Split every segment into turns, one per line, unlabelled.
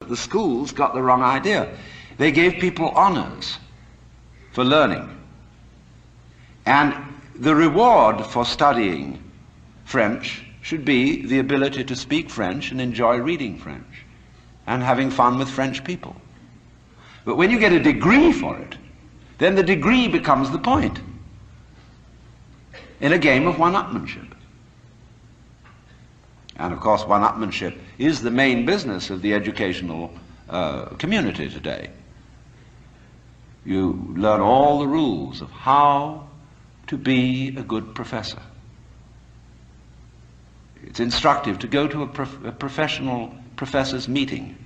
The schools got the wrong idea. They gave people honors for learning. And the reward for studying French should be the ability to speak French and enjoy reading French and having fun with French people. But when you get a degree for it, then the degree becomes the point in a game of one-upmanship. And of course, one-upmanship is the main business of the educational community today. You learn all the rules of how to be a good professor. It's instructive to go to a professional professor's meeting.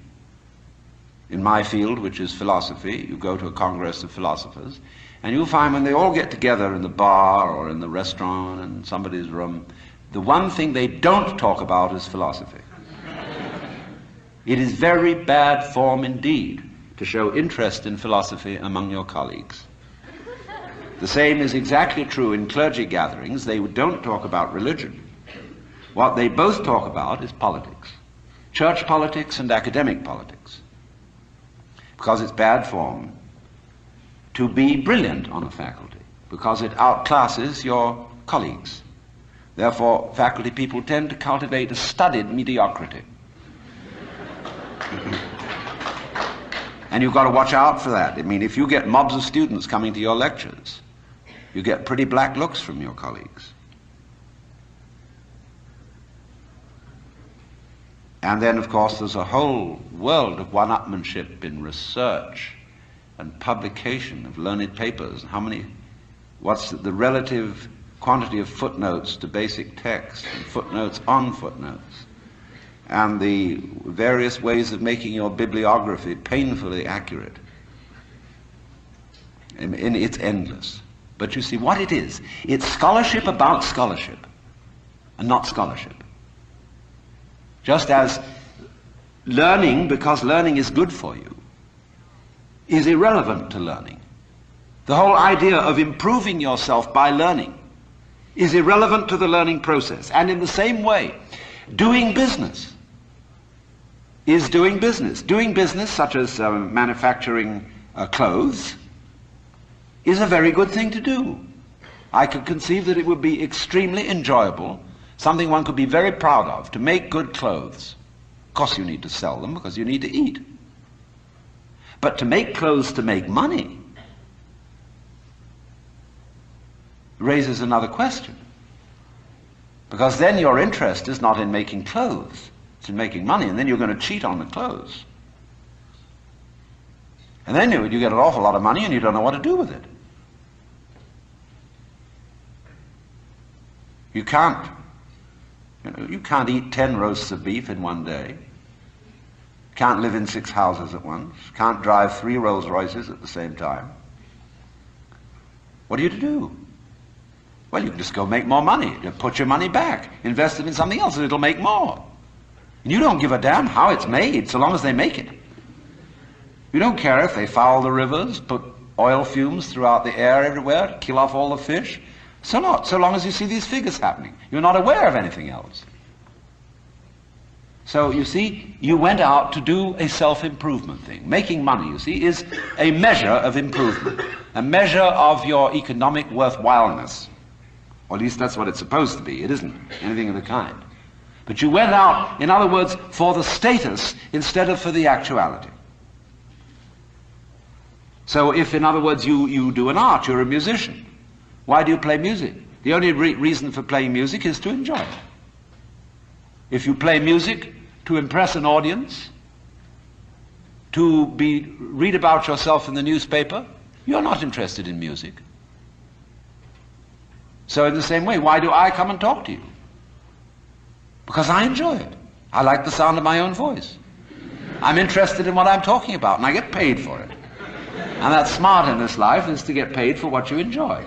In my field, which is philosophy, you go to a congress of philosophers, and you'll find when they all get together in the bar or in the restaurant in somebody's room, the one thing they don't talk about is philosophy. It is very bad form indeed to show interest in philosophy among your colleagues. The same is exactly true in clergy gatherings. They don't talk about religion. What they both talk about is politics. Church politics and academic politics. Because it's bad form to be brilliant on a faculty, because it outclasses your colleagues. Therefore, faculty people tend to cultivate a studied mediocrity. And you've got to watch out for that. I mean, if you get mobs of students coming to your lectures, you get pretty black looks from your colleagues. And then, of course, there's a whole world of one-upmanship in research and publication of learned papers. What's the relative quantity of footnotes to basic text, and footnotes on footnotes, and the various ways of making your bibliography painfully accurate. And it's endless. But you see what it is. It's scholarship about scholarship, and not scholarship. Just as learning, because learning is good for you, is irrelevant to learning. The whole idea of improving yourself by learning is irrelevant to the learning process. And in the same way, doing business is doing business. Doing business, such as manufacturing clothes, is a very good thing to do. I could conceive that it would be extremely enjoyable, something one could be very proud of, to make good clothes. Of course you need to sell them because you need to eat. But to make clothes to make money raises another question. Because then your interest is not in making clothes, it's in making money, and then you're going to cheat on the clothes. And then you get an awful lot of money and you don't know what to do with it. You can't eat 10 roasts of beef in one day. Can't live in 6 houses at once. Can't drive 3 Rolls Royces at the same time. What are you to do? Well, you can just go make more money. You put your money back. Invest it in something else and it'll make more. And you don't give a damn how it's made so long as they make it. You don't care if they foul the rivers, put oil fumes throughout the air everywhere, kill off all the fish. So long as you see these figures happening. You're not aware of anything else. So, you see, you went out to do a self-improvement thing. Making money, you see, is a measure of improvement, a measure of your economic worthwhileness. Or at least that's what it's supposed to be. It isn't anything of the kind. But you went out, in other words, for the status instead of for the actuality. So if, in other words, you do an art, you're a musician. Why do you play music? The only reason for playing music is to enjoy it. If you play music to impress an audience, to read about yourself in the newspaper, you're not interested in music. So in the same way, why do I come and talk to you? Because I enjoy it. I like the sound of my own voice. I'm interested in what I'm talking about, and I get paid for it. And that's smart in this life, is to get paid for what you enjoy.